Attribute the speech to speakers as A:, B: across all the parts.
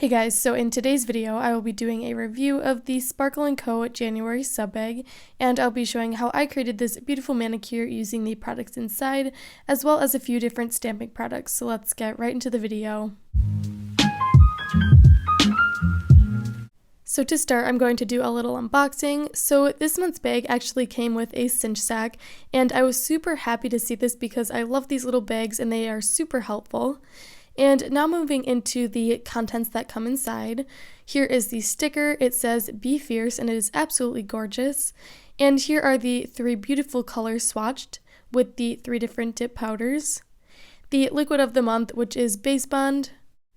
A: Hey guys, so in today's video I will be doing a review of the Sparkle & Co. January sub bag, and I'll be showing how I created this beautiful manicure using the products inside, as well as a few different stamping products. So let's get right into the video. So to start, I'm going to do a little unboxing. So this month's bag actually came with a cinch sack, and I was super happy to see this because I love these little bags and they are super helpful. And now moving into the contents that come inside, here is the sticker. It says "Be Fierce" and it is absolutely gorgeous. And here are the 3 beautiful colors swatched with the 3 different dip powders. The liquid of the month, which is Base Bond.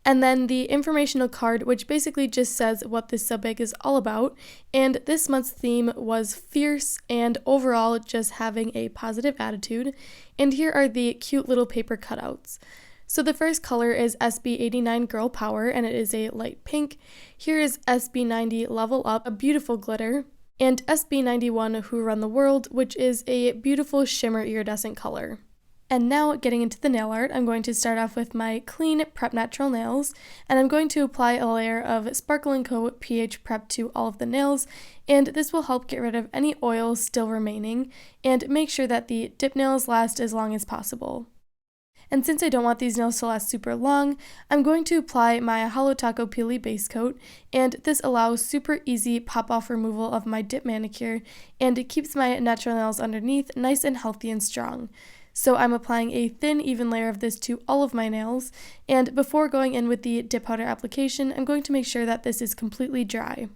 A: And then the informational card, which basically just says what this sub bag is all about. And this month's theme was fierce and overall just having a positive attitude. And here are the cute little paper cutouts. So the first color is SB89 Girl Power, and it is a light pink. Here is SB90 Level Up, a beautiful glitter, and SB91 Who Run the World, which is a beautiful shimmer iridescent color. And now getting into the nail art, I'm going to start off with my clean Prep Natural nails, and I'm going to apply a layer of Sparkle & Co. pH Prep to all of the nails, and this will help get rid of any oil still remaining, and make sure that the dip nails last as long as possible. And since I don't want these nails to last super long, I'm going to apply my Holo Taco Peely base coat, and this allows super easy pop-off removal of my dip manicure, and it keeps my natural nails underneath nice and healthy and strong. So I'm applying a thin, even layer of this to all of my nails, and before going in with the dip powder application, I'm going to make sure that this is completely dry.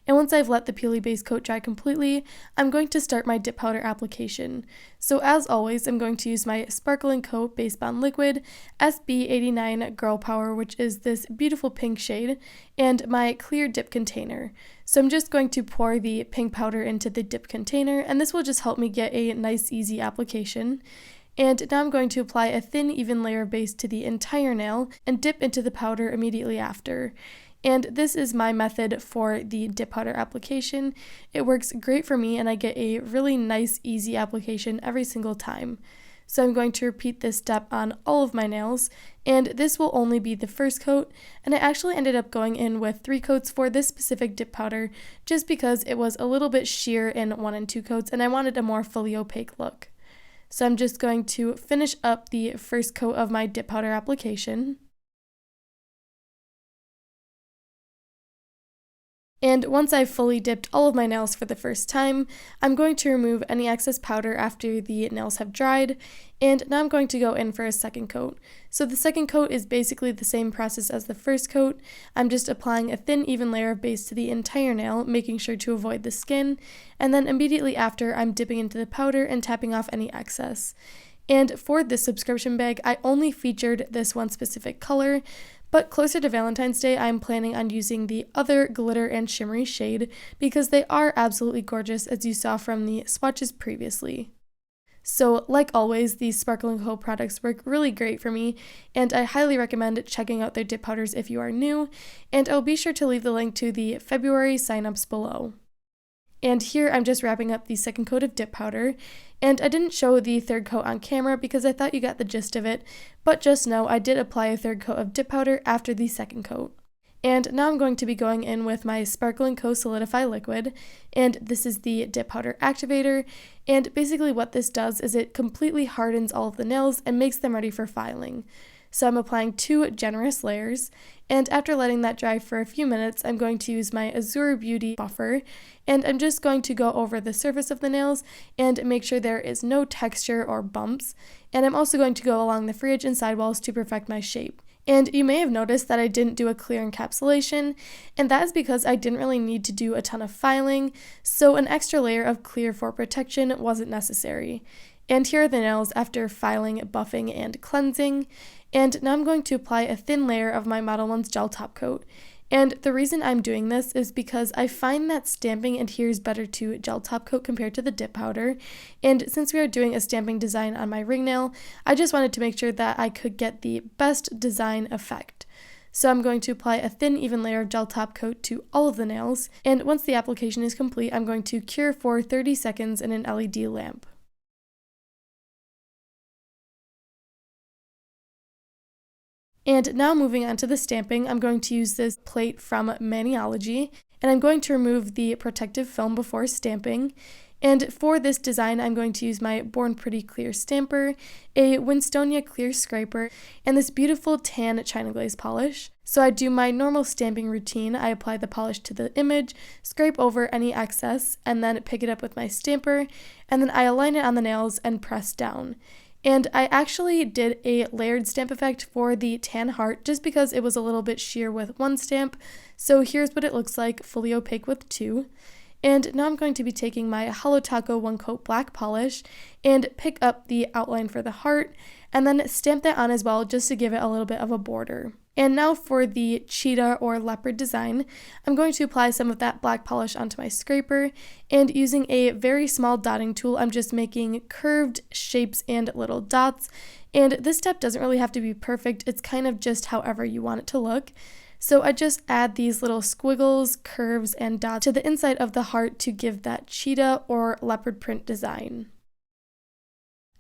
A: And once I've let the Peely base coat dry completely, I'm going to start my dip powder application. So as always, I'm going to use my Sparkle & Co. Base Bond Liquid, SB89 Girl Power, which is this beautiful pink shade, and my clear dip container. So I'm just going to pour the pink powder into the dip container, and this will just help me get a nice, easy application. And now I'm going to apply a thin, even layer of base to the entire nail and dip into the powder immediately after. And this is my method for the dip powder application. It works great for me and I get a really nice, easy application every single time. So I'm going to repeat this step on all of my nails, and this will only be the first coat, and I actually ended up going in with 3 coats for this specific dip powder just because it was a little bit sheer in 1 and 2 coats and I wanted a more fully opaque look. So I'm just going to finish up the first coat of my dip powder application. And once I've fully dipped all of my nails for the first time, I'm going to remove any excess powder after the nails have dried, and now I'm going to go in for a second coat. So the second coat is basically the same process as the first coat. I'm just applying a thin, even layer of base to the entire nail, making sure to avoid the skin, and then immediately after I'm dipping into the powder and tapping off any excess. And for this subscription bag, I only featured this one specific color, but closer to Valentine's Day, I'm planning on using the other glitter and shimmery shade because they are absolutely gorgeous, as you saw from the swatches previously. So like always, these Sparkle & Co. products work really great for me, and I highly recommend checking out their dip powders if you are new, and I'll be sure to leave the link to the February signups below. And here I'm just wrapping up the second coat of dip powder, and I didn't show the third coat on camera because I thought you got the gist of it, but just know I did apply a third coat of dip powder after the second coat. And now I'm going to be going in with my Sparkle & Co. Solidify Liquid, and this is the dip powder activator, and basically what this does is it completely hardens all of the nails and makes them ready for filing. So I'm applying 2 generous layers, and after letting that dry for a few minutes, I'm going to use my Azure Beauty buffer, and I'm just going to go over the surface of the nails and make sure there is no texture or bumps, and I'm also going to go along the free edge and sidewalls to perfect my shape. And you may have noticed that I didn't do a clear encapsulation, and that is because I didn't really need to do a ton of filing, so an extra layer of clear for protection wasn't necessary. And here are the nails after filing, buffing, and cleansing. And now I'm going to apply a thin layer of my Model 1's gel top coat. And the reason I'm doing this is because I find that stamping adheres better to gel top coat compared to the dip powder. And since we are doing a stamping design on my ring nail, I just wanted to make sure that I could get the best design effect. So I'm going to apply a thin, even layer of gel top coat to all of the nails. And once the application is complete, I'm going to cure for 30 seconds in an LED lamp. And now moving on to the stamping, I'm going to use this plate from Maniology, and I'm going to remove the protective film before stamping. And for this design, I'm going to use my Born Pretty clear stamper, a Winstonia clear scraper, and this beautiful tan China glaze polish. So I do my normal stamping routine. I apply the polish to the image, scrape over any excess, and then pick it up with my stamper, and then I align it on the nails and press down. And I actually did a layered stamp effect for the tan heart just because it was a little bit sheer with one stamp. So here's what it looks like fully opaque with two. And now I'm going to be taking my Holo Taco One Coat Black polish and pick up the outline for the heart and then stamp that on as well just to give it a little bit of a border. And now for the cheetah or leopard design, I'm going to apply some of that black polish onto my scraper, and using a very small dotting tool, I'm just making curved shapes and little dots. And this step doesn't really have to be perfect, it's kind of just however you want it to look. So I just add these little squiggles, curves, and dots to the inside of the heart to give that cheetah or leopard print design.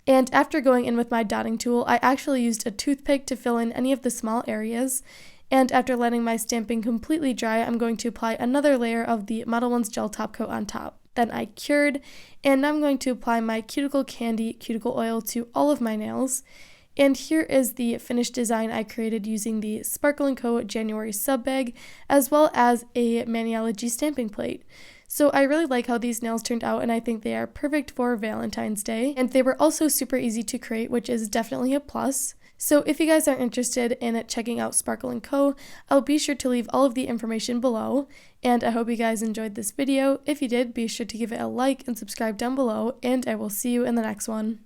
A: And after going in with my dotting tool, I actually used a toothpick to fill in any of the small areas. And after letting my stamping completely dry, I'm going to apply another layer of the Model 1's gel top coat on top. Then I cured, and now I'm going to apply my Cuticle Candy cuticle oil to all of my nails. And here is the finished design I created using the Sparkle & Co. January sub bag, as well as a Maniology stamping plate. So I really like how these nails turned out, and I think they are perfect for Valentine's Day. And they were also super easy to create, which is definitely a plus. So if you guys are interested in checking out Sparkle & Co., I'll be sure to leave all of the information below. And I hope you guys enjoyed this video. If you did, be sure to give it a like and subscribe down below, and I will see you in the next one.